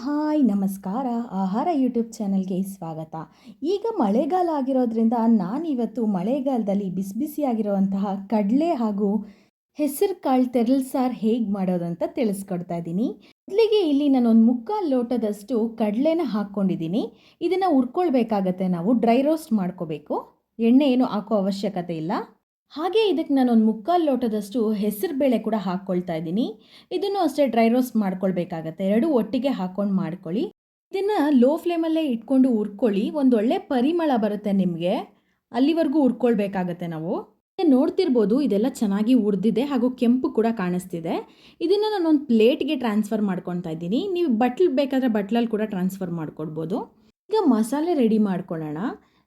Hi ನಮಸ್ಕಾರ. ಆಹಾರ YouTube ಚಾನಲ್ಗೆ ಸ್ವಾಗತ. ಈಗ ಮಳೆಗಾಲ ಆಗಿರೋದ್ರಿಂದ ನಾನಿವತ್ತು ಮಳೆಗಾಲದಲ್ಲಿ ಬಿಸಿ ಬಿಸಿಯಾಗಿರುವಂತಹ ಕಡಲೆ ಹಾಗೂ ಹೆಸರು ಕಾಳು ತೆರಳು ಸಾರು ಹೇಗೆ ಮಾಡೋದು ಅಂತ ತಿಳಿಸ್ಕೊಡ್ತಾ ಇದ್ದೀನಿ. ಮೊದಲಿಗೆ ಇಲ್ಲಿ ನಾನೊಂದು ಮುಕ್ಕಾಲು ಲೋಟದಷ್ಟು ಕಡಲೆನ ಹಾಕ್ಕೊಂಡಿದ್ದೀನಿ. ಇದನ್ನು ಹುರ್ಕೊಳ್ಬೇಕಾಗತ್ತೆ, ನಾವು ಡ್ರೈ ರೋಸ್ಟ್ ಮಾಡ್ಕೋಬೇಕು. ಎಣ್ಣೆ ಏನು ಹಾಕೋ ಅವಶ್ಯಕತೆ ಇಲ್ಲ. ಹಾಗೆ ಇದಕ್ಕೆ ನಾನೊಂದು ಮುಕ್ಕಾಲು ಲೋಟದಷ್ಟು ಹೆಸರು ಬೇಳೆ ಕೂಡ ಹಾಕ್ಕೊಳ್ತಾ ಇದ್ದೀನಿ. ಇದನ್ನು ಅಷ್ಟೇ ಡ್ರೈ ರೋಸ್ಟ್ ಮಾಡ್ಕೊಳ್ಬೇಕಾಗತ್ತೆ. ಎರಡೂ ಒಟ್ಟಿಗೆ ಹಾಕ್ಕೊಂಡು ಮಾಡ್ಕೊಳ್ಳಿ. ಇದನ್ನು ಲೋ ಫ್ಲೇಮಲ್ಲೇ ಇಟ್ಕೊಂಡು ಹುರ್ಕೊಳ್ಳಿ. ಒಂದು ಒಳ್ಳೆ ಪರಿಮಳ ಬರುತ್ತೆ ನಿಮಗೆ, ಅಲ್ಲಿವರೆಗೂ ಹುರ್ಕೊಳ್ಬೇಕಾಗತ್ತೆ ನಾವು. ನೋಡ್ತಿರ್ಬೋದು ಇದೆಲ್ಲ ಚೆನ್ನಾಗಿ ಹುರಿದಿದೆ ಹಾಗೂ ಕೆಂಪು ಕೂಡ ಕಾಣಿಸ್ತಿದೆ. ಇದನ್ನು ನಾನೊಂದು ಪ್ಲೇಟ್ಗೆ ಟ್ರಾನ್ಸ್ಫರ್ ಮಾಡ್ಕೊತಾ ಇದ್ದೀನಿ. ನೀವು ಬಟ್ಲು ಬೇಕಾದರೆ ಬಟ್ಲಲ್ಲಿ ಕೂಡ ಟ್ರಾನ್ಸ್ಫರ್ ಮಾಡ್ಕೊಳ್ಬೋದು. ಈಗ ಮಸಾಲೆ ರೆಡಿ ಮಾಡ್ಕೊಳ್ಳೋಣ.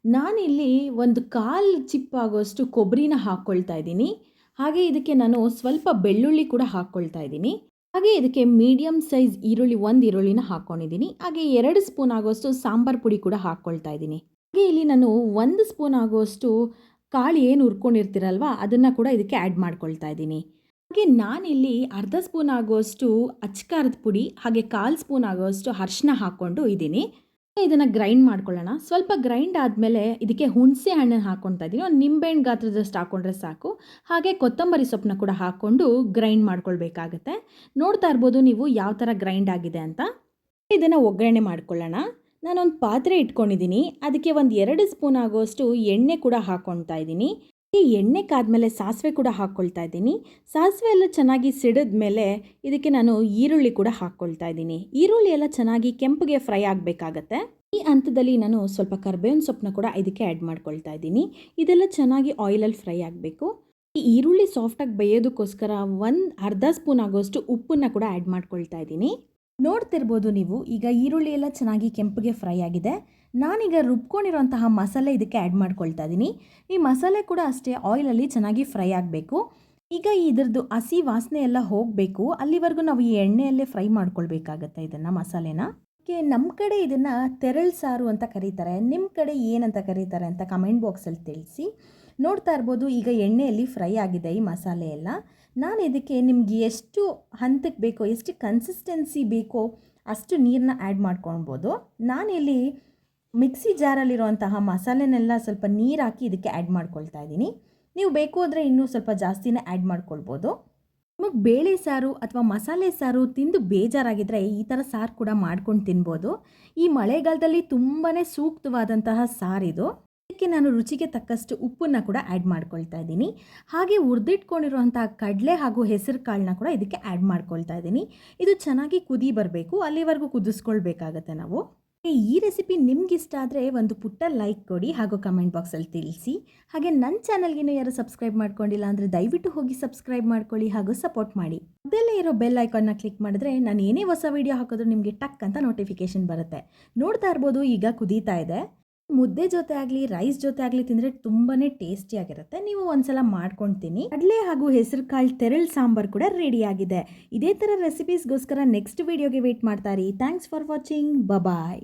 ನಾನಿಲ್ಲಿ ಒಂದು ಕಾಲು ಚಿಪ್ಪಾಗೋಷ್ಟು ಕೊಬ್ಬರಿನ ಹಾಕ್ಕೊಳ್ತಾ ಇದ್ದೀನಿ. ಹಾಗೆ ಇದಕ್ಕೆ ನಾನು ಸ್ವಲ್ಪ ಬೆಳ್ಳುಳ್ಳಿ ಕೂಡ ಹಾಕ್ಕೊಳ್ತಾ ಇದ್ದೀನಿ. ಹಾಗೆ ಇದಕ್ಕೆ ಮೀಡಿಯಮ್ ಸೈಜ್ ಒಂದು ಈರುಳ್ಳಿನ ಹಾಕ್ಕೊಂಡಿದ್ದೀನಿ. ಹಾಗೆ 2 ಸ್ಪೂನ್ ಆಗೋಷ್ಟು ಸಾಂಬಾರು ಪುಡಿ ಕೂಡ ಹಾಕ್ಕೊಳ್ತಾ ಇದ್ದೀನಿ. ಹಾಗೆ ಇಲ್ಲಿ ನಾನು 1 ಸ್ಪೂನ್ ಆಗೋಷ್ಟು ಕಾಳು ಏನು ಹುರ್ಕೊಂಡಿರ್ತೀರಲ್ವ ಅದನ್ನು ಕೂಡ ಇದಕ್ಕೆ ಆ್ಯಡ್ ಮಾಡ್ಕೊಳ್ತಾ ಇದ್ದೀನಿ. ಹಾಗೆ ನಾನಿಲ್ಲಿ ಅರ್ಧ ಸ್ಪೂನ್ ಆಗೋಷ್ಟು ಅಚ್ಕಾರದ ಪುಡಿ ಹಾಗೆ 1/4 ಸ್ಪೂನ್ ಆಗೋಷ್ಟು ಅರಿಶಿನ ಹಾಕ್ಕೊಂಡು ಇದ್ದೀನಿ. ಇದನ್ನು ಗ್ರೈಂಡ್ ಮಾಡ್ಕೊಳ್ಳೋಣ. ಸ್ವಲ್ಪ ಗ್ರೈಂಡ್ ಆದಮೇಲೆ ಇದಕ್ಕೆ ಹುಣಸೆ ಹಣ್ಣನ್ನು ಹಾಕ್ಕೊಳ್ತಾ ಇದ್ದೀನಿ. ಒಂದು ನಿಂಬೆಹಣ್ಣು ಗಾತ್ರದಷ್ಟು ಹಾಕ್ಕೊಂಡ್ರೆ ಸಾಕು. ಹಾಗೆ ಕೊತ್ತಂಬರಿ ಸೊಪ್ಪನ್ನ ಕೂಡ ಹಾಕ್ಕೊಂಡು ಗ್ರೈಂಡ್ ಮಾಡ್ಕೊಳ್ಬೇಕಾಗತ್ತೆ. ನೋಡ್ತಾ ಇರ್ಬೋದು ನೀವು ಯಾವ ಥರ ಗ್ರೈಂಡ್ ಆಗಿದೆ ಅಂತ. ಇದನ್ನು ಒಗ್ಗರಣೆ ಮಾಡ್ಕೊಳ್ಳೋಣ. ನಾನೊಂದು ಪಾತ್ರೆ ಇಟ್ಕೊಂಡಿದ್ದೀನಿ. ಅದಕ್ಕೆ ಒಂದು 2 ಸ್ಪೂನ್ ಆಗೋಷ್ಟು ಎಣ್ಣೆ ಕೂಡ ಹಾಕ್ಕೊಳ್ತಾ ಇದ್ದೀನಿ. ಈ ಎಣ್ಣೆ ಕಾದ್ಮೇಲೆ ಸಾಸಿವೆ ಕೂಡ ಹಾಕ್ಕೊಳ್ತಾ ಇದ್ದೀನಿ. ಸಾಸಿವೆ ಎಲ್ಲ ಚೆನ್ನಾಗಿ ಸಿಡಿದ ಮೇಲೆ ಇದಕ್ಕೆ ನಾನು ಈರುಳ್ಳಿ ಕೂಡ ಹಾಕ್ಕೊಳ್ತಾ ಇದ್ದೀನಿ. ಈರುಳ್ಳಿ ಎಲ್ಲ ಚೆನ್ನಾಗಿ ಕೆಂಪಗೆ ಫ್ರೈ ಆಗಬೇಕಾಗತ್ತೆ. ಈ ಹಂತದಲ್ಲಿ ನಾನು ಸ್ವಲ್ಪ ಕರಿಬೇವಿನ ಸೊಪ್ಪನ್ನ ಕೂಡ ಇದಕ್ಕೆ ಆ್ಯಡ್ ಮಾಡ್ಕೊಳ್ತಾ ಇದ್ದೀನಿ. ಇದೆಲ್ಲ ಚೆನ್ನಾಗಿ ಆಯಿಲಲ್ಲಿ ಫ್ರೈ ಆಗಬೇಕು. ಈ ಈರುಳ್ಳಿ ಸಾಫ್ಟಾಗಿ ಬೇಯೋದಕ್ಕೋಸ್ಕರ ಅರ್ಧ ಸ್ಪೂನ್ ಆಗೋಷ್ಟು ಉಪ್ಪನ್ನು ಕೂಡ ಆ್ಯಡ್ ಮಾಡ್ಕೊಳ್ತಾ ಇದ್ದೀನಿ. ನೋಡ್ತಿರ್ಬೋದು ನೀವು, ಈಗ ಈರುಳ್ಳಿ ಎಲ್ಲ ಚೆನ್ನಾಗಿ ಕೆಂಪಗೆ ಫ್ರೈ ಆಗಿದೆ. ನಾನೀಗ ರುಬ್ಕೊಂಡಿರೋಂತಹ ಮಸಾಲೆ ಇದಕ್ಕೆ ಆ್ಯಡ್ ಮಾಡ್ಕೊಳ್ತಾ ಇದ್ದೀನಿ. ಈ ಮಸಾಲೆ ಕೂಡ ಅಷ್ಟೇ ಆಯಿಲಲ್ಲಿ ಚೆನ್ನಾಗಿ ಫ್ರೈ ಆಗಬೇಕು. ಈಗ ಇದರದ್ದು ಹಸಿ ವಾಸನೆ ಎಲ್ಲ ಹೋಗಬೇಕು, ಅಲ್ಲಿವರೆಗೂ ನಾವು ಈ ಎಣ್ಣೆಯಲ್ಲೇ ಫ್ರೈ ಮಾಡ್ಕೊಳ್ಬೇಕಾಗತ್ತೆ ಇದನ್ನು ಮಸಾಲೆನ. ನಮ್ಮ ಕಡೆ ಇದನ್ನು ತೆರಳು ಸಾರು ಅಂತ ಕರೀತಾರೆ. ನಿಮ್ಮ ಕಡೆ ಏನಂತ ಕರೀತಾರೆ ಅಂತ ಕಮೆಂಟ್ ಬಾಕ್ಸಲ್ಲಿ ತಿಳಿಸಿ. ನೋಡ್ತಾ ಇರ್ಬೋದು ಈಗ ಎಣ್ಣೆಯಲ್ಲಿ ಫ್ರೈ ಆಗಿದೆ ಈ ಮಸಾಲೆ ಎಲ್ಲ. ನಾನು ಇದಕ್ಕೆ ನಿಮ್ಗೆ ಎಷ್ಟು ಹಂತಕ್ಕೆ ಬೇಕೋ, ಎಷ್ಟು ಕನ್ಸಿಸ್ಟೆನ್ಸಿ ಬೇಕೋ ಅಷ್ಟು ನೀರನ್ನ ಆ್ಯಡ್ ಮಾಡ್ಕೊಳ್ಬೋದು. ನಾನಿಲ್ಲಿ ಮಿಕ್ಸಿ ಜಾರಲ್ಲಿರುವಂತಹ ಮಸಾಲೆನೆಲ್ಲ ಸ್ವಲ್ಪ ನೀರು ಹಾಕಿ ಇದಕ್ಕೆ ಆ್ಯಡ್ ಮಾಡ್ಕೊಳ್ತಾ ಇದ್ದೀನಿ. ನೀವು ಬೇಕು ಅಂದರೆ ಇನ್ನೂ ಸ್ವಲ್ಪ ಜಾಸ್ತಿನೇ ಆ್ಯಡ್ ಮಾಡ್ಕೊಳ್ಬೋದು. ನಿಮಗೆ ಬೇಳೆ ಸಾರು ಅಥವಾ ಮಸಾಲೆ ಸಾರು ತಿಂದು ಬೇಜಾರಾಗಿದ್ದರೆ ಈ ಥರ ಸಾರು ಕೂಡ ಮಾಡ್ಕೊಂಡು ತಿನ್ಬೋದು. ಈ ಮಳೆಗಾಲದಲ್ಲಿ ತುಂಬಾ ಸೂಕ್ತವಾದಂತಹ ಸಾರಿದು. ಇದಕ್ಕೆ ನಾನು ರುಚಿಗೆ ತಕ್ಕಷ್ಟು ಉಪ್ಪನ್ನು ಕೂಡ ಆ್ಯಡ್ ಮಾಡ್ಕೊಳ್ತಾ ಇದ್ದೀನಿ. ಹಾಗೆ ಹುರಿದಿಟ್ಕೊಂಡಿರುವಂತಹ ಕಡಲೆ ಹಾಗೂ ಹೆಸರು ಕಾಳನ್ನ ಕೂಡ ಇದಕ್ಕೆ ಆ್ಯಡ್ ಮಾಡ್ಕೊಳ್ತಾ ಇದ್ದೀನಿ. ಇದು ಚೆನ್ನಾಗಿ ಕುದಿ ಬರಬೇಕು, ಅಲ್ಲಿವರೆಗೂ ಕುದಿಸ್ಕೊಳ್ಬೇಕಾಗತ್ತೆ ನಾವು. ಈ ರೆಸಿಪಿ ನಿಮ್ಗೆ ಇಷ್ಟ ಆದರೆ ಒಂದು ಪುಟ್ಟ ಲೈಕ್ ಕೊಡಿ ಹಾಗೂ ಕಮೆಂಟ್ ಬಾಕ್ಸಲ್ಲಿ ತಿಳಿಸಿ. ಹಾಗೆ ನನ್ನ ಚಾನಲ್ಗಿನ್ನೂ ಯಾರು ಸಬ್ಸ್ಕ್ರೈಬ್ ಮಾಡ್ಕೊಂಡಿಲ್ಲ ಅಂದರೆ ದಯವಿಟ್ಟು ಹೋಗಿ ಸಬ್ಸ್ಕ್ರೈಬ್ ಮಾಡ್ಕೊಳ್ಳಿ ಹಾಗೂ ಸಪೋರ್ಟ್ ಮಾಡಿ. ಅದೆಲ್ಲೇ ಇರೋ ಬೆಲ್ ಐಕಾನ್ನ ಕ್ಲಿಕ್ ಮಾಡಿದ್ರೆ ನಾನು ಏನೇ ಹೊಸ ವೀಡಿಯೋ ಹಾಕಿದ್ರು ನಿಮಗೆ ಟಕ್ ಅಂತ ನೋಟಿಫಿಕೇಶನ್ ಬರುತ್ತೆ. ನೋಡ್ತಾ ಇರ್ಬೋದು ಈಗ ಕುದೀತಾ ಇದೆ. ಮುದ್ದೆ ಜೊತೆ ಆಗಲಿ ರೈಸ್ ಜೊತೆ ಆಗಲಿ ತಿಂದರೆ ತುಂಬಾ ಟೇಸ್ಟಿಯಾಗಿರುತ್ತೆ. ನೀವು ಒಂದ್ಸಲ ಮಾಡ್ಕೊಂಡು ತಿನ್ನಿ. ಕಡಲೆ ಹಾಗೂ ಹೆಸರು ಕಾಳು ತೆರಳು ಸಾಂಬಾರು ಕೂಡ ರೆಡಿಯಾಗಿದೆ. ಇದೇ ಥರ ರೆಸಿಪೀಸ್ಗೋಸ್ಕರ ನೆಕ್ಸ್ಟ್ ವೀಡಿಯೋಗೆ ವೇಟ್ ಮಾಡ್ತಾ ಇರಿ. Thanks for watching. ಬಾಯ್.